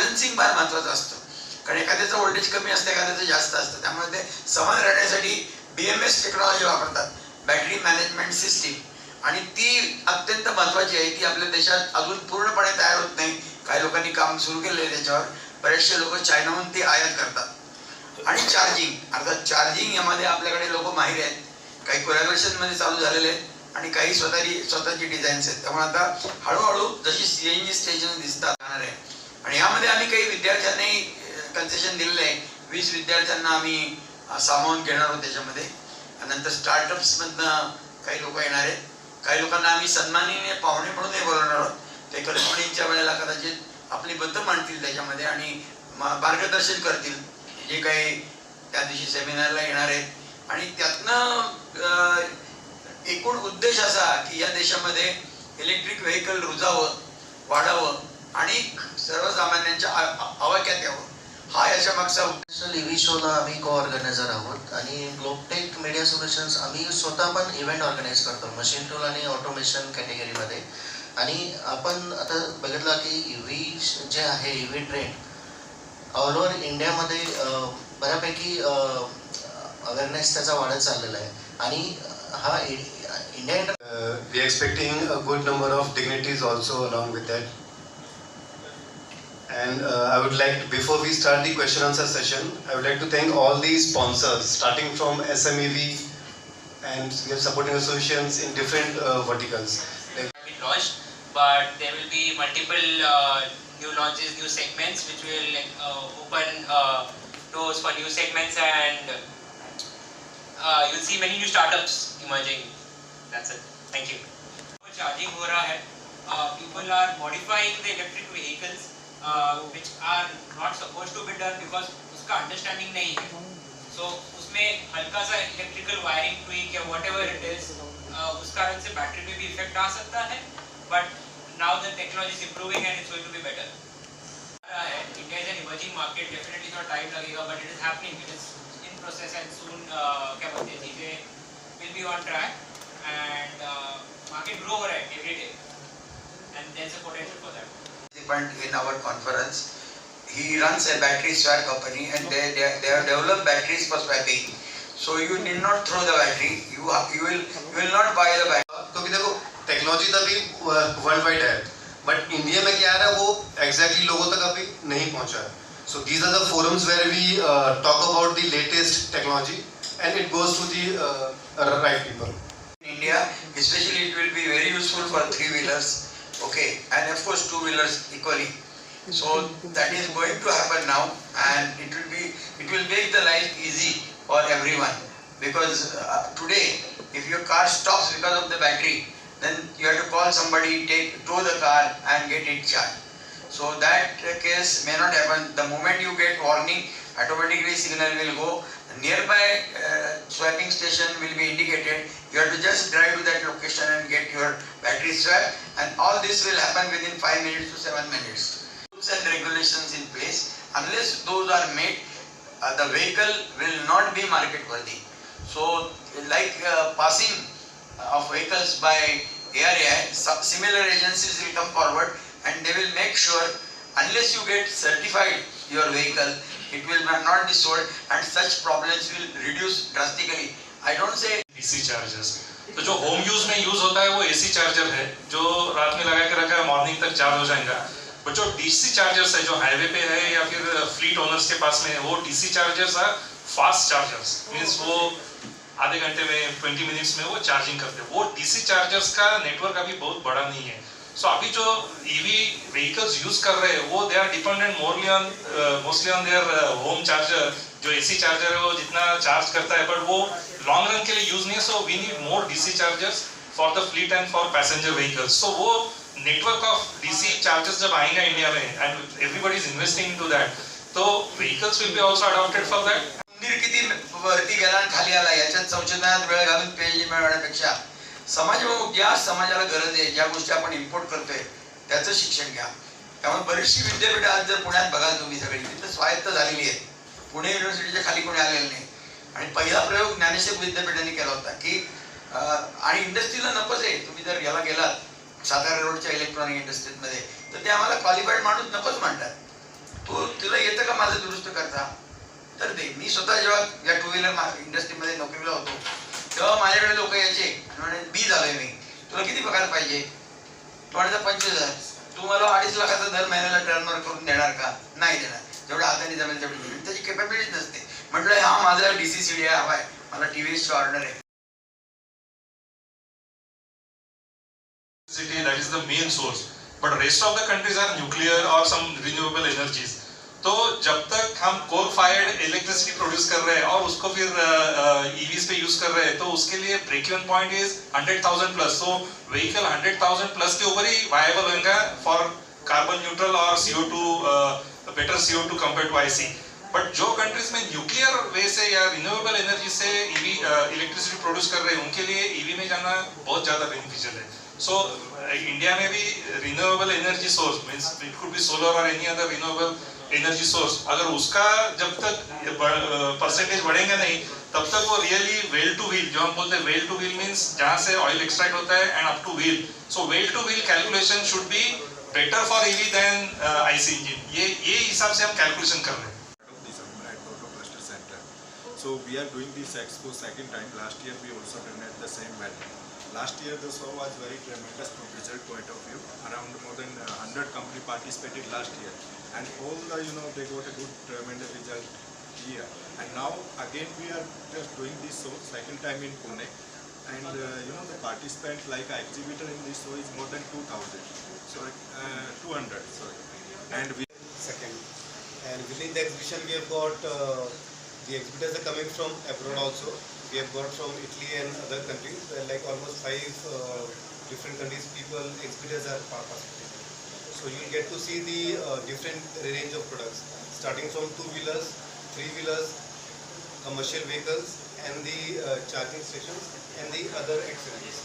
Balancing फार महत्त्वाचं असतं, कारण एखाद्याचं व्होल्टेज कमी असतं, एखाद्याचं जास्त असतं. त्यामुळे ते समान राहण्यासाठी BMS टेक्नॉलॉजी वापरतात, बॅटरी मॅनेजमेंट सिस्टीम, आणि ती अत्यंत महत्त्वाची आहे. ती आपल्या देशात अजून पूर्णपणे तयार होत नाही. काही लोकांनी काम सुरू केलं आहे त्याच्यावर. बरेचसे लोक चायनाहून ते आयात करतात. आणि चार्जिंग, अर्थात चार्जिंग यामध्ये आपल्याकडे लोक माहीर आहेत. काही कोलॅबोरेशनमध्ये चालू झालेले आहेत आणि काही स्वतःची डिझाईन्स आहेत. त्यामुळे आता हळूहळू जशी CNG स्टेशन दिसतात जाणार आहे. आणि यामध्ये आम्ही काही विद्यार्थ्यांनाही कन्सेशन दिलेलं आहे. 20 विद्यार्थ्यांना आम्ही सामावून घेणार आहोत त्याच्यामध्ये. नंतर स्टार्टअप्समधनं काही लोक येणार आहेत. काही लोकांना आम्ही सन्माननीय पाहुणे म्हणूनही बोलवणार आहोत. ते कलिफोर्नियाच्या वेळेला कदाचित आपली मतं मांडतील त्याच्यामध्ये आणि मार्गदर्शन करतील जे काही त्या दिवशी सेमिनारला येणार आहेत. आणि त्यातनं एकूण उद्देश असा की या देशामध्ये इलेक्ट्रिक व्हेकल रुजावं, वाढावं आणि सर्वसामान्यांच्या आवाक्यात यावं, हा याच्या मागचा नॅशनल EV शोला आम्ही को ऑर्गनायझर आहोत. आणि ग्लोबटेक मीडिया सोल्युशन्स आम्ही स्वतः पण इव्हेंट ऑर्गनाईज करतो मशीन टूल आणि ऑटोमेशन कॅटेगरीमध्ये. आणि आपण आता बघितलं की EV जे आहे, EV ट्रेंड ऑल ओव्हर इंडियामध्ये बऱ्यापैकी अवेअरनेस त्याचा वाढत चाललेला आहे. आणि हा India we are expecting a good number of dignitaries also along with that. And I would like, before we start the question answer session, I would like to thank all the sponsors, starting from SMEV, and we have supporting associations in different verticals. Been launched, but there will be multiple new launches, new segments, which will open doors for new segments, and you'll see many new startups emerging. That's it. Thank you. Charging हो रहा है. People are modifying the electric vehicles, which are not supposed to be done because उसका understanding नहीं है. So उसमें हल्का सा electrical wiring tweak या whatever it is, उस कारण से बैटरी में भी इफेक्ट आ सकता है. But now the technology is improving and it's going to be better. India is an emerging market. Definitely थोड़ा time लगेगा, but it is happening. It is in process and soon क्या बोलते हैं चीजें will be on track and market grow हो रहा है every day and there's a potential for that. In our conference, he runs a battery swap company and they have developed batteries for swapping. So you need not throw the battery. You will not buy the battery. क्योंकि देखो technology तो अभी world wide है, but India में क्या है वो exactly लोगों तक अभी नहीं पहुंचा है. So these are the forums where we talk about the latest technology and it goes to the right people. In India, especially, it will be very useful for 3-wheelers, okay, and of course 2-wheelers equally. So that is going to happen now, and it will make the life easy for everyone. Because today, if your car stops because of the battery, then you have to call somebody, tow the car, and get it charged. So that case may not happen. The moment you get warning, automatically signal will go. Nearby swapping station will be indicated. You have to just drive to that location and get your battery swapped, and all this will happen within 5 minutes to 7 minutes. Rules and regulations in place. Unless those are made, the vehicle will not be market worthy. So like passing of vehicles by ARAI, similar agencies will come forward and they will make sure unless you get certified your vehicle, it will not be sold, and such problems will reduce drastically. I don't say DC chargers. तो जो home use में use होता है वो AC charger है जो रात में लगा के रखा है, मॉर्निंग तक चार्ज हो जाएगा. बट जो DC चार्जर्स है जो हाईवे पे है या फिर फ्लीट ओनर्स के पास में है, वो DC chargers are fast chargers. Means वो आधे घंटे में 20 मिनट्स में वो चार्जिंग करते हैं. वो DC चार्जर्स का नेटवर्क अभी बहुत बड़ा नहीं है. सो अभी जो EV व्हीकल्स यूज कर रहे हैं वो they are dependent mostly on their home charger. जो AC चार्जर है वो जितना चार्ज करता है, बट वो लॉन्ग रन के लिए यूज नहीं है. So we need more DC chargers for the fleet and for passenger vehicles. So वो नेटवर्क ऑफ DC चार्जर्स जब आएगा इंडिया में and everybody is investing into that, तो vehicles will be also adopted for that. मंदिर किती वरती गेला आणि खाली आला याच्यात संशोधनात वेळ घालून पेज मिळवण्यापेक्षा समाजामध्ये ज्या समाजाला गरज आहे, ज्या गोष्टी आपण इम्पोर्ट करतोय त्याचं शिक्षण घ्या. त्यामुळे बरीचशी विद्यापीठ आज जर पुण्यात बघाल तुम्ही सगळी तिथं स्वायत्त झालेली आहेत. पुणे युनिव्हर्सिटीच्या खाली कोणी आलेलं नाही. आणि पहिला प्रयोग ज्ञानेश्वर विद्यापीठाने केला होता की आणि इंडस्ट्रीला नकोच आहे. तुम्ही जर याला गेलात सातारा रोडच्या इलेक्ट्रॉनिक इंडस्ट्रीजमध्ये तर ते आम्हाला क्वालिफाईड माणूस नकोच म्हणतात. तुला येतं का माझं दुरुस्त करता? तर दे. मी स्वतः जेव्हा या टू व्हीलर इंडस्ट्रीमध्ये नोकरीला होतो तेव्हा माझ्याकडे लोक यायचे म्हणे बी झालोय मी, तुला किती पगार पाहिजे? तो म्हणायचा 25,000. तू मला 2.5 लाखाचा दर महिन्याला टर्नओव्हर करून देणार का? नाही देणार. जेवढं हाताने जमेल तेवढी देईल. त्याची कॅपॅबिलिटी नसते. म्हटलं हा माझा DCCD हवाय, मला TVSची ऑर्डर आहे. That is the main source, but rest of the countries are nuclear or some renewable energies. तो जब तक हम कोल फायर्ड इलेक्ट्रिसिटी प्रोड्यूस कर रहे हैं और उसको फिर EVs पे यूज कर रहे हैं, तो उसके लिए break even point is 100,000 plus. So vehicle 100,000 plus के ऊपर ही वायबल होगा फॉर कार्बन न्यूट्रल और CO2 better CO2 compare to IC. But जो कंट्रीज में न्यूक्लियर वे से या रिन्यूएबल एनर्जी से EV इलेक्ट्रिसिटी प्रोड्यूस कर रहे हैं, उनके लिए EV में जाना बहुत ज़्यादा बेनिफिशियल है. सो इंडिया में भी renewable energy source means it could be solar और any other renewable energy source, अगर उसका जब तक परसेंटेज बढ़ेगा नहीं तब तक वो रियली वेल टू व्हील, जो हम बोलते हैं वेल टू व्हील मींस जहाँ से ऑयल एक्सट्रैक्ट होता है end up to wheel. So well to wheel calculation should be better for EV then IC engine. ये हिसाब से हम कैलकुलेशन कर रहे हैं. So we are doing this expo second time. Last year we also done at the same venue. Last year the show was very tremendous from result point of view. Around more than 100 company participated last year, and all the, they got a good tremendous result here. And now again we are just doing this show second time in Pune, and the participant like exhibitor in this show is more than 2,000. Sorry, 200. Sorry, and we Second, and within the exhibition we have got the exhibitors are coming from abroad also. We have got from Italy and other countries, like almost 5 different countries people, exhibitors are participating. So you will get to see the different range of products, starting from 2-wheelers, 3-wheelers, commercial vehicles, and the charging stations and the other accessories.